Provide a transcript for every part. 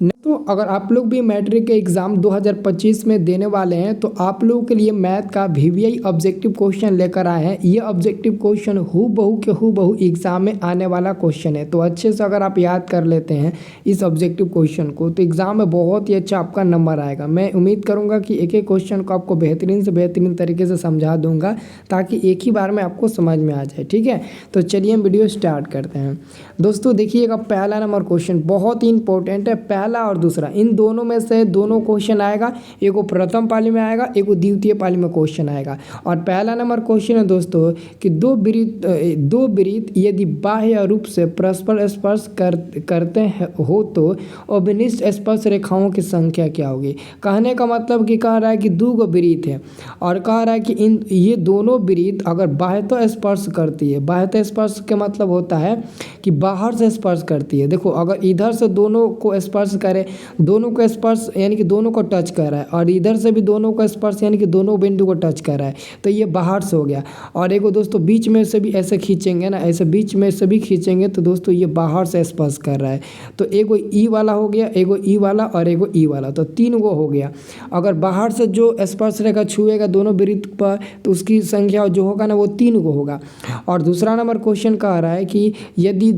तो अगर आप लोग भी मैट्रिक के एग्ज़ाम 2025 में देने वाले हैं तो आप लोगों के लिए मैथ का वीवीआई ऑब्जेक्टिव क्वेश्चन लेकर आए हैं। ये ऑब्जेक्टिव क्वेश्चन हूबहू एग्ज़ाम में आने वाला क्वेश्चन है। तो अच्छे से अगर आप याद कर लेते हैं इस ऑब्जेक्टिव क्वेश्चन को तो एग्ज़ाम में बहुत ही अच्छा आपका नंबर आएगा। मैं उम्मीद करूँगा कि एक एक क्वेश्चन को आपको बेहतरीन से बेहतरीन तरीके से समझा दूँगा ताकि एक ही बार में आपको समझ में आ जाए। ठीक है, तो चलिए हम वीडियो स्टार्ट करते हैं। दोस्तों देखिएगा, पहला नंबर क्वेश्चन बहुत ही इंपॉर्टेंट है। पहला और दूसरा इन दोनों में से दोनों क्वेश्चन आएगा, एक को प्रथम पाली में आएगा, एक को द्वितीय पाली में क्वेश्चन आएगा। और पहला नंबर क्वेश्चन है दोस्तों कि दो वृत्त यदि बाह्य रूप से परस्पर स्पर्श करते हो तो अभिनिष्ट स्पर्श रेखाओं की संख्या क्या होगी। कहने का मतलब कि कह रहा है कि दो वृत्त है और कह रहा है कि ये दोनों वृत्त अगर बाह्यतः स्पर्श करती है, बाह्यतः स्पर्श का मतलब होता है कि बाहर से स्पर्श करती है। देखो, अगर इधर से दोनों को स्पर्श करे, दोनों को स्पर्श यानी कि दोनों को टच कर रहा है, और इधर से भी दोनों को स्पर्श यानी कि दोनों बिंदु को टच कर रहा है, तो ये बाहर से हो गया। और एगो दोस्तों बीच में से भी ऐसे खींचेंगे ना, ऐसे बीच में से भी खींचेंगे तो दोस्तों ये बाहर से स्पर्श कर रहा है। तो एगो ई वाला हो गया, एगो ई वाला और एगो ई वाला, तो तीन गो हो गया। अगर बाहर से जो स्पर्श रेखा छुएगा दोनों वृत्त पर तो उसकी संख्या जो होगा ना वो तीन गो होगा। और दूसरा नंबर क्वेश्चन कह रहा है कि यदि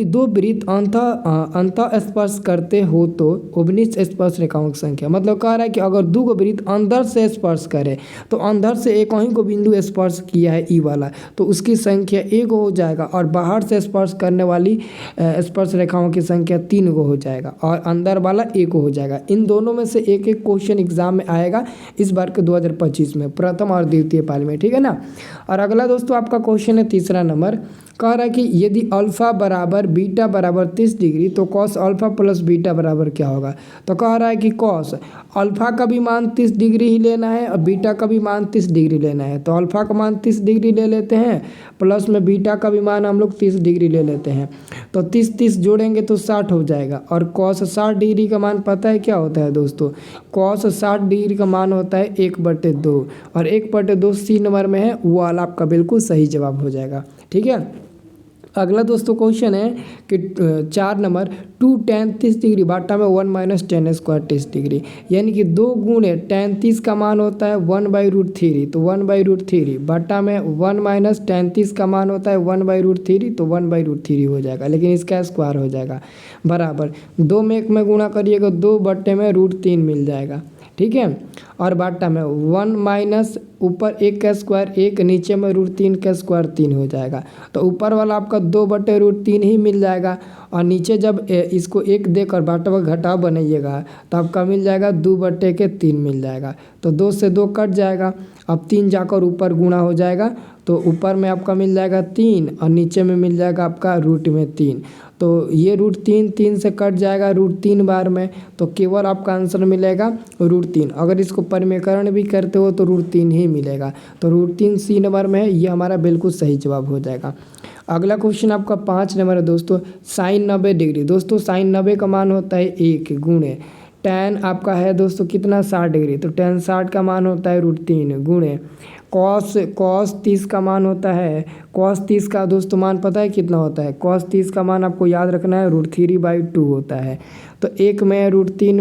दो वृत्त अंतः स्पर्श करते हो तो अभिनिष्ट स्पर्श रेखाओं की संख्या, मतलब कह रहा है कि अगर दो वृत्त अंदर से स्पर्श करे तो अंदर से एक ही को बिंदु स्पर्श किया है ई वाला, तो उसकी संख्या एक हो जाएगा। और बाहर से स्पर्श करने वाली स्पर्श रेखाओं की संख्या तीन गो हो जाएगा और अंदर वाला एक हो जाएगा। इन दोनों में से एक एक क्वेश्चन एग्जाम में आएगा इस बार के 2025 में, प्रथम और द्वितीय पाली में। ठीक है ना। और अगला दोस्तों आपका क्वेश्चन है तीसरा नंबर, कह रहा है कि यदि अल्फा बराबर बीटा बराबर 30 डिग्री तो कॉस अल्फा प्लस बीटा बराबर क्या होगा। तो कह रहा है कि कॉस अल्फा का भी मान 30 डिग्री ही लेना है और बीटा का भी मान 30 डिग्री लेना है। तो अल्फा का मान 30 डिग्री ले लेते हैं, प्लस में बीटा का भी मान हम लोग 30 डिग्री ले लेते हैं। तो 30 जोड़ेंगे तो 60 हो जाएगा। और कॉस 60 डिग्री का मान पता है क्या होता है दोस्तों, कॉस 60 डिग्री का मान होता है 1/2 और 1/2 सी नंबर में है, वो वाला आपका बिल्कुल सही जवाब हो जाएगा। ठीक है। अगला दोस्तों क्वेश्चन है कि 4 नंबर 2 tan 30 डिग्री बाटा में 1 माइनस टेन स्क्वायर 30 डिग्री, यानी कि 2 गुणे tan 30 का मान होता है 1/√3, तो 1/√3 बाटा में 1 माइनस tan 30 का मान होता है 1/√3, तो 1/√3 हो जाएगा, लेकिन इसका स्क्वायर हो जाएगा बराबर 2 में 1 में गुणा करिएगा 2/में √3 मिल जाएगा। ठीक है। और बाटा में 1 माइनस ऊपर 1 का स्क्वायर 1, नीचे में √3 का स्क्वायर 3 हो जाएगा। तो ऊपर वाला आपका 2/√3 ही मिल जाएगा और नीचे जब इसको 1 देकर बाटा में घटाव बनाइएगा तो आपका मिल जाएगा 2/3 मिल जाएगा। तो 2 से 2 कट जाएगा, अब 3 जाकर ऊपर गुणा हो जाएगा, तो ऊपर में आपका मिल जाएगा 3 और नीचे में मिल जाएगा आपका रूट में 3। तो ये √3 3 से कट जाएगा √3 बार में, तो केवल आपका आंसर मिलेगा √3। अगर इसको परिमेयकरण भी करते हो तो √3 ही मिलेगा, तो √3 सी नंबर में है, ये हमारा बिल्कुल सही जवाब हो जाएगा। अगला क्वेश्चन आपका 5 नंबर है दोस्तों, साइन 90 डिग्री। दोस्तों साइन 90 का मान होता है 1 गुणे टैन आपका है दोस्तों कितना 60 डिग्री, तो टैन 60 का मान होता है √3 गुणे कॉस 30 का मान होता है, कॉस 30 का दोस्तों मान पता है कितना होता है, कॉस 30 का मान आपको याद रखना है √3/2 होता है। तो 1 में √3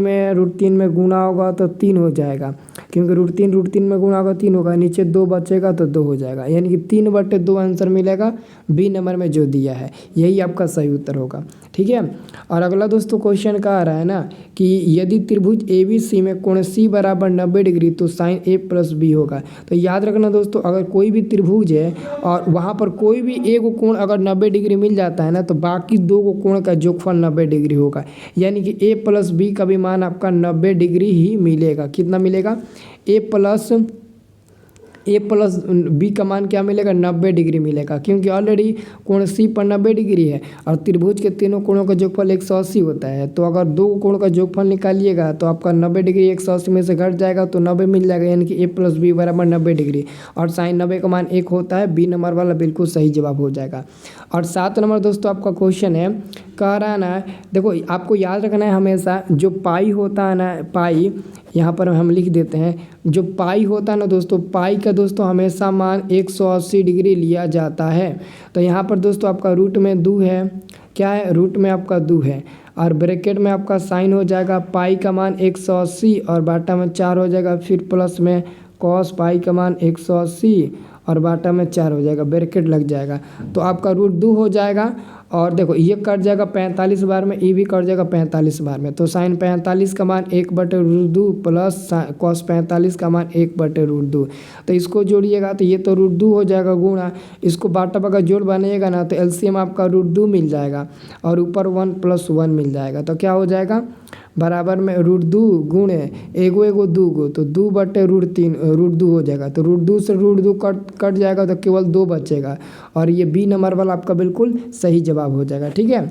में गुणा होगा तो 3 हो जाएगा, क्योंकि √3 में गुणा होगा 3 होगा, नीचे 2 बचेगा तो 2 हो जाएगा, यानी कि 3/2 आंसर मिलेगा बी नंबर में जो दिया है, यही आपका सही उत्तर होगा। ठीक है। और अगला दोस्तों क्वेश्चन का आ रहा है ना कि यदि त्रिभुज ABC में कोण C बराबर 90 डिग्री तो साइन A प्लस B होगा। तो याद रखना दोस्तों, अगर कोई भी त्रिभुज है और वहाँ पर कोई भी एक कोण अगर 90 डिग्री मिल जाता है ना तो बाकी 2 कोण का योगफल 90 डिग्री होगा, यानी कि A प्लस B का भी मान आपका 90 डिग्री ही मिलेगा। कितना मिलेगा, A प्लस बी का मान क्या मिलेगा 90 डिग्री मिलेगा, क्योंकि ऑलरेडी कोण सी पर 90 डिग्री है और त्रिभुज के तीनों कोणों का योगफल 180 होता है। तो अगर 2 कोण का योगफल निकालिएगा तो आपका 90 डिग्री 180 में से घट जाएगा तो 90 मिल जाएगा, यानी कि A प्लस बी बराबर 90 डिग्री और साइन 90 का मान 1 होता है, बी नंबर वाला बिल्कुल सही जवाब हो जाएगा। और 7 नंबर दोस्तों आपका क्वेश्चन है, कह रहा है ना, देखो आपको याद रखना है हमेशा जो पाई होता है ना, पाई यहाँ पर हम लिख देते हैं, जो पाई होता है ना दोस्तों, पाई का दोस्तों हमेशा मान 180 डिग्री लिया जाता है। तो यहाँ पर दोस्तों आपका रूट में 2 है, क्या है रूट में आपका 2 है और ब्रैकेट में आपका साइन हो जाएगा पाई का मान 180 और बाटा में 4 हो जाएगा, फिर प्लस में कॉस पाई का मान 180 और बाटा में 4 हो जाएगा, ब्रैकेट लग जाएगा। तो आपका √2 हो जाएगा। और देखो ये कट जाएगा 45 बार में, ये भी कट जाएगा 45 बार में। तो साइन 45 का मान 1/√2 प्लस कॉस 45 का मान 1/√2। तो इसको जोड़िएगा तो ये तो √2 हो जाएगा गुणा, इसको बाटा बगा जोड़ बनेगा ना तो एलसीएम आपका √2 मिल जाएगा और ऊपर 1 + 1 मिल जाएगा। तो क्या हो जाएगा बराबर में √2 गुणे एगो एगो दूगो, तो 2/√3 √2 हो जाएगा। तो √2 से √2 कट जाएगा तो केवल 2 बचेगा और ये बी नंबर वाला आपका बिल्कुल सही जवाब हो जाएगा। ठीक है।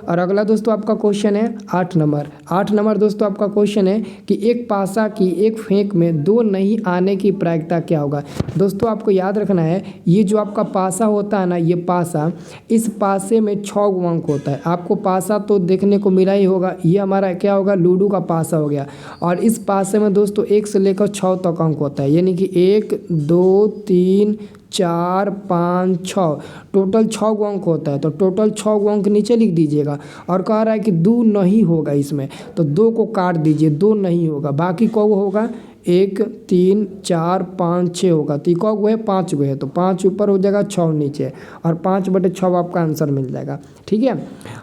और अगला दोस्तों आपका क्वेश्चन है 8 नंबर। 8 नंबर दोस्तों आपका क्वेश्चन है कि एक पासा की एक फेंक में 2 नहीं आने की प्रायिकता क्या होगा। दोस्तों आपको याद रखना है ये जो आपका पासा होता है ना, ये पासा, इस पासे में 6 अंक होता है। आपको पासा तो देखने को मिला ही होगा, ये हमारा क्या होगा लूडो का पासा हो गया। और इस पासे में दोस्तों 1 से लेकर 6 तक अंक होता है, यानी कि 1 2 3 4 5 6 टोटल 6 अंक होता है। तो टोटल 6 अंक नीचे लिख दीजिएगा। और कह रहा है कि 2 नहीं होगा इसमें, तो 2 को काट दीजिए, 2 नहीं होगा। बाकी कौ होगा 1 3 4 5 6 होगा। तो कौ गो है 5 गो है, तो 5 ऊपर हो जाएगा 6 नीचे और 5/6 आपका आंसर मिल जाएगा। ठीक है।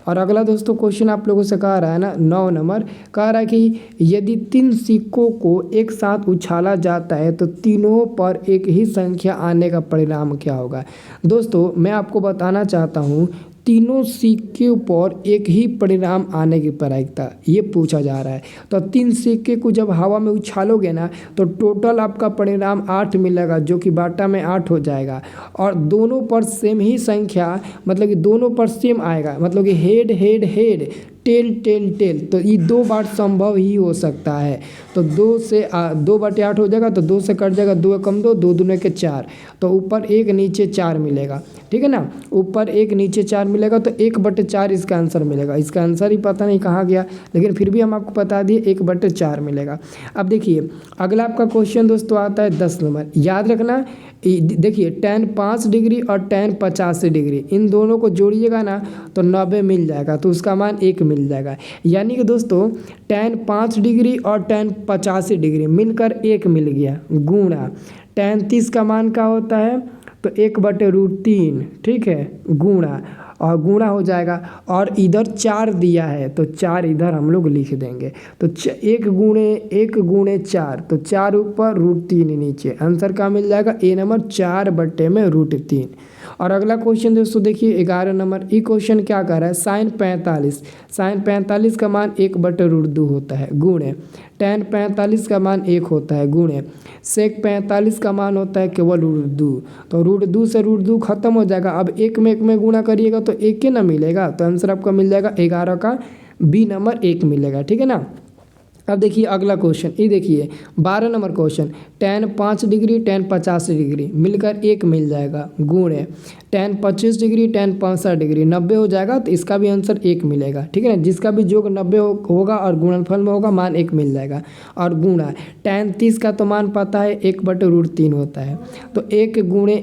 और अगला दोस्तों क्वेश्चन आप लोगों से कह रहा है ना 9 नंबर, कह रहा है कि यदि 3 सिक्कों को एक साथ उछाला जाता है तो तीनों पर एक ही संख्या आने का परिणाम क्या होगा। दोस्तों मैं आपको बताना चाहता हूँ तीनों सिक्के पर एक ही परिणाम आने की प्रायिकता ये पूछा जा रहा है। तो 3 सिक्के को जब हवा में उछालोगे ना तो टोटल आपका परिणाम 8 मिलेगा, जो कि बाटा में 8 हो जाएगा। और दोनों पर सेम ही संख्या, मतलब कि दोनों पर सेम आएगा, मतलब कि head head head tail tail tail, तो ये 2 बार संभव ही हो सकता है। तो 2 से 2/8 हो जाएगा, तो 2 से कट जाएगा, 2 कम 2 2 दूने के 4, तो ऊपर 1 नीचे 4 मिलेगा। ठीक है ना, ऊपर 1 नीचे 4 मिलेगा, तो 1/4 इसका आंसर मिलेगा। इसका आंसर ही पता नहीं कहाँ गया, लेकिन फिर भी हम आपको बता दिए 1/4 मिलेगा। अब देखिए अगला आपका क्वेश्चन दोस्तों आता है 10 नंबर। याद रखना देखिए tan 5 डिग्री और tan 85 डिग्री, इन दोनों को जोड़िएगा ना तो 90 मिल जाएगा, तो उसका मान 1 मिल जाएगा। यानी कि दोस्तों tan 5 डिग्री और tan 85 डिग्री मिलकर 1 मिल गया, गुणा tan 30 का मान क्या होता है तो 1/√3। ठीक है, गुणा और गुणा हो जाएगा। और इधर 4 दिया है तो 4 इधर हम लोग लिख देंगे। तो 1 गुणे 4, तो 4 ऊपर √3 नीचे, आंसर क्या मिल जाएगा ए नंबर 4/√3। और अगला क्वेश्चन दोस्तों देखिए 11 नंबर। ये क्वेश्चन क्या कर रहा है साइन 45, साइन 45 का मान 1/√2 होता है, गुणे tan 45 का मान 1 होता है, गुणे sec 45 का मान होता है केवल √2। तो √2 से √2 खत्म हो जाएगा। अब 1 में गुणा करिएगा तो 1 के ना मिलेगा, तो आंसर आपका मिल जाएगा 11 का बी नंबर 1 मिलेगा। ठीक है ना। अब देखिए अगला क्वेश्चन, ये देखिए 12 number question, tan 5 degree tan 85 degree मिलकर 1 मिल जाएगा, गुणे tan 25 डिग्री tan 65 डिग्री 90 हो जाएगा, तो इसका भी आंसर 1 मिलेगा। ठीक है ना, जिसका भी योग 90 होगा और गुणनफल में होगा मान 1 मिल जाएगा। और गुणा tan 30 का तो मान पता है 1/√3 होता है, तो 1 गुणे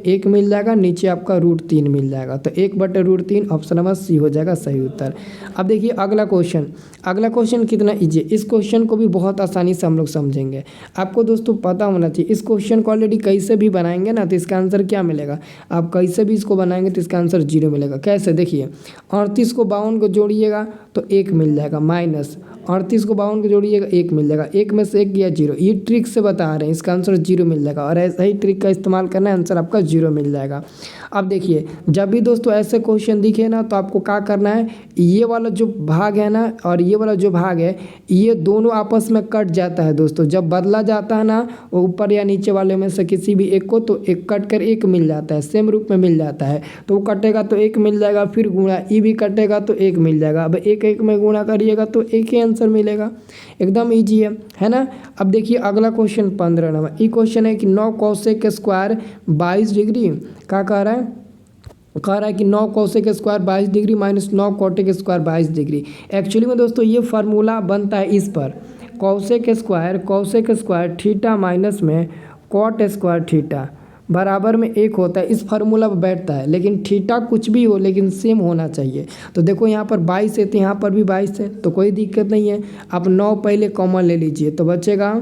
1 मिल जाएगा, नीचे आपका √3 मिल जाएगा, तो 1/√3 ऑप्शन नंबर सी हो जाएगा सही उत्तर। अब देखिए अगला क्वेश्चन, अगला क्वेश्चन कितना इजी, इस क्वेश्चन को भी बहुत आसानी से हम लोग समझेंगे। आपको दोस्तों पता होना चाहिए इस क्वेश्चन को ऑलरेडी कैसे भी बनाएंगे ना तो इसका आंसर क्या मिलेगा, आप कैसे भी इसको बनाएंगे तो इसका आंसर 0 मिलेगा। कैसे देखिए 38 को 52 को जोड़िएगा तो 1 मिल जाएगा, माइनस 38 को 52 को जोड़िएगा 1 मिल जाएगा, 1 में से 1 गया 0, ये ट्रिक से बता रहे हैं, इसका आंसर 0 मिल जाएगा। और ऐसा ही ट्रिक का इस्तेमाल करना है, आंसर आपका 0 मिल जाएगा। अब देखिए जब भी दोस्तों ऐसे क्वेश्चन दिखे ना तो आपको क्या करना है, ये वाला जो भाग है ना और ये वाला जो भाग है ये दोनों आपस में कट जाता है दोस्तों। जब बदला जाता है ना वो ऊपर या नीचे वाले में से किसी भी एक को, तो एक कट कर 1 मिल जाता है, सेम रूप में मिल जाता है, तो वो कटेगा तो 1 मिल जाएगा, फिर गुणा ये भी कटेगा तो 1 मिल जाएगा। अब 1 में गुणा करिएगा तो 1 ही आंसर मिलेगा, एकदम ईजी है ना। अब देखिए अगला क्वेश्चन 15 नंबर। ये क्वेश्चन है कि 9 कोसेक स्क्वायर 22 डिग्री क्या कह रहा है, कह रहा है कि 9 cosec square 22 degree minus 9 Kotak square 22 degree. Actually में दोस्तों ये फार्मूला बनता है इस पर, कोसेक स्क्वायर थीटा माइनस में कॉट स्क्वायर थीटा बराबर में 1 होता है, इस फार्मूला पर बैठता है। लेकिन थीटा कुछ भी हो लेकिन सेम होना चाहिए। तो देखो यहाँ पर 22 है तो यहाँ पर भी 22 है, तो कोई दिक्कत नहीं है। आप 9 पहले कॉमन ले लीजिए तो बचेगा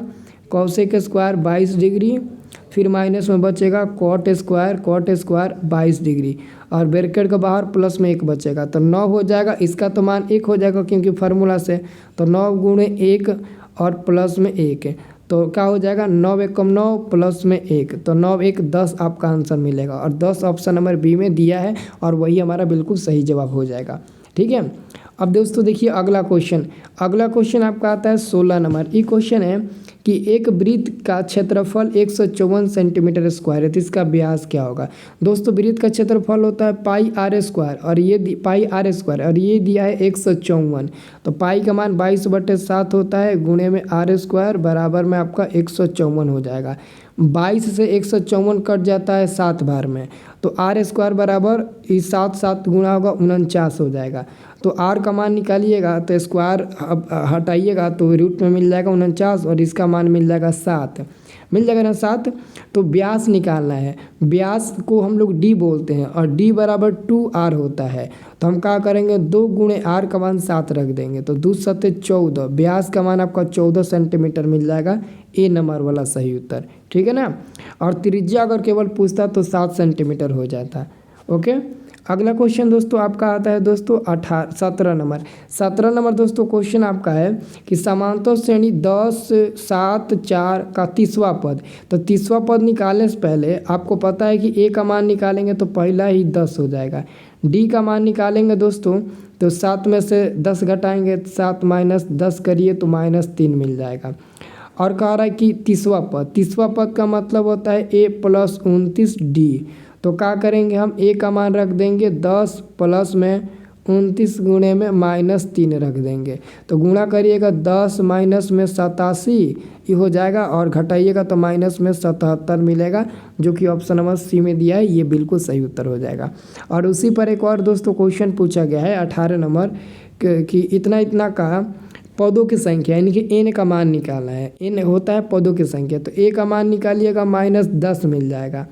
कॉसेक स्क्वायर 22 डिग्री, फिर माइनस में बचेगा कॉट स्क्वायर 22 डिग्री, और ब्रैकेट के बाहर प्लस में 1 बचेगा तो 9 हो जाएगा। इसका तो मान 1 हो जाएगा क्योंकि फार्मूला से, तो 9 गुणे 1 और प्लस में 1 है तो क्या हो जाएगा 9 × 9 प्लस में 1, तो 9 × 1 10 आपका आंसर मिलेगा। और 10 ऑप्शन नंबर बी में दिया है और वही हमारा बिल्कुल सही जवाब हो जाएगा। ठीक है। अब दोस्तों देखिए अगला क्वेश्चन आपका आता है 16 नंबर। ये क्वेश्चन है कि एक वृत्त का क्षेत्रफल 154 सेंटीमीटर स्क्वायर है तो इसका व्यास क्या होगा। दोस्तों वृत्त का क्षेत्रफल होता है पाई आर स्क्वायर और ये दिया है 154, तो पाई का मान 22/7 होता है गुणे में आर स्क्वायर बराबर में आपका 154 हो जाएगा। 22 से 154 कट जाता है 7 बार में, तो आर स्क्वायर बराबर 7 गुणा होगा 49 हो जाएगा। तो आर का मान निकालिएगा तो स्क्वायर हटाइएगा तो रूट में मिल जाएगा 49 और इसका मान मिल जाएगा 7, मिल जाएगा ना 7। तो व्यास निकालना है, व्यास को हम लोग डी बोलते हैं और डी बराबर 2r होता है। तो हम क्या करेंगे 2 गुणे r का मान 7 रख देंगे तो 2 × 7 = 14, व्यास का मान आपका 14 सेंटीमीटर मिल जाएगा। ए नंबर वाला सही उत्तर, ठीक है ना। और त्रिज्या अगर केवल पूछता तो 7 सेंटीमीटर हो जाता। ओके। अगला क्वेश्चन दोस्तों आपका आता है दोस्तों 17 नंबर दोस्तों क्वेश्चन आपका है कि समांतर श्रेणी 10, 7, 4 का 30वां पद। तो 30वां पद निकालने से पहले आपको पता है कि ए का मान निकालेंगे तो पहला ही 10 हो जाएगा। डी का मान निकालेंगे दोस्तों तो 7 में से 10 घटाएंगे, 7 - 10 करिए तो -3 मिल जाएगा। और कह रहा है कि 30वां पद का मतलब होता है a + 29 डी। तो क्या करेंगे हम a का मान रख देंगे 10 प्लस में 29 गुणे में -3 रख देंगे। तो गुणा करिएगा 10 माइनस में 87 ये हो जाएगा और घटाइएगा तो माइनस में 77 मिलेगा, जो कि ऑप्शन नंबर सी में दिया है, ये बिल्कुल सही उत्तर हो जाएगा। और उसी पर एक और दोस्तों क्वेश्चन पूछा गया है 18 नंबर कि इतना का पदों की संख्या यानी कि n का मान निकालना है। n होता है पदों की संख्या, तो a का मान निकालिएगा -10 मिल जाएगा।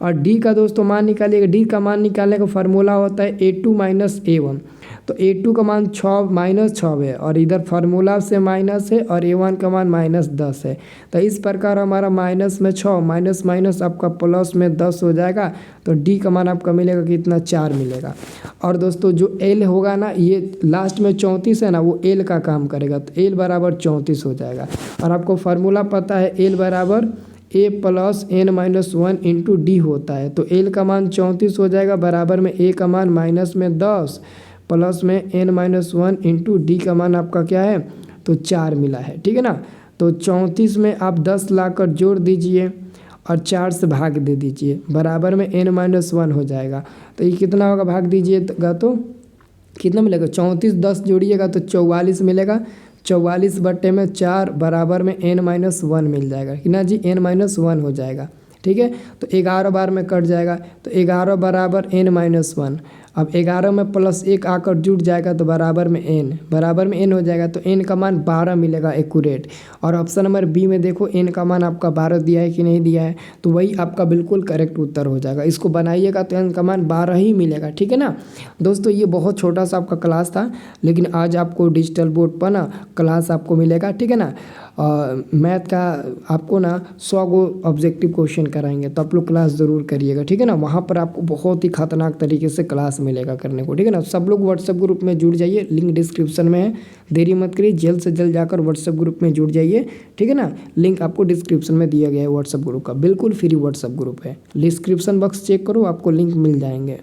और d का दोस्तों मान निकालिएगा, d का मान निकालने का फार्मूला होता है a2 - a1। तो a2 का मान -6 है और इधर फार्मूला से माइनस है और a1 का मान -10 है। तो इस प्रकार हमारा माइनस में 6 माइनस आपका प्लस में 10 हो जाएगा। तो d का मान आपका मिलेगा कितना 4 मिलेगा। और दोस्तों जो l होगा ना, ये लास्ट में 34 है ना, वो l का काम करेगा तो l बराबर 34 हो जाएगा। और आपको फार्मूला पता है l बराबर a + n - 1 × d होता है। तो l का मान 34 हो जाएगा बराबर में a का मान माइनस में 10 प्लस में n - 1 × d का मान आपका क्या है तो 4 मिला है, ठीक है ना। तो 34 में आप 10 लाकर जोड़ दीजिए और 4 से भाग दे दीजिए बराबर में n - 1 हो जाएगा। तो ये कितना होगा भाग दीजिएगा तो कितना मिलेगा 34 10 जोड़िएगा तो 44 मिलेगा। 44/4 बराबर में n - 1 मिल जाएगा कि ना जी, n - 1 हो जाएगा, ठीक है। तो 11 बार में कट जाएगा तो 11 बराबर n - 1। अब 11 में +1 आकर जुड़ जाएगा तो बराबर में n हो जाएगा। तो n का मान 12 मिलेगा एक्यूरेट। और ऑप्शन नंबर बी में देखो n का मान आपका 12 दिया है कि नहीं दिया है, तो वही आपका बिल्कुल करेक्ट उत्तर हो जाएगा। इसको बनाइएगा तो n का मान 12 ही मिलेगा, ठीक है ना। दोस्तों ये बहुत छोटा सा आपका क्लास था, लेकिन आज आपको डिजिटल बोर्ड पर ना क्लास आपको मिलेगा, ठीक है ना। मैथ का आपको ना 100 गो ऑब्जेक्टिव क्वेश्चन कराएंगे, तो आप लोग क्लास ज़रूर करिएगा, ठीक है ना। वहाँ पर आपको बहुत ही खतरनाक तरीके से क्लास मिलेगा करने को, ठीक है ना। सब लोग व्हाट्सएप ग्रुप में जुड़ जाइए, लिंक डिस्क्रिप्शन में है। देरी मत करिए, जल्द से जल्द जाकर व्हाट्सएप ग्रुप में जुड़ जाइए, ठीक है ना। लिंक आपको डिस्क्रिप्शन में दिया गया है व्हाट्सएप ग्रुप का, बिल्कुल फ्री व्हाट्सएप ग्रुप है। डिस्क्रिप्शन बॉक्स चेक करो, आपको लिंक मिल जाएंगे।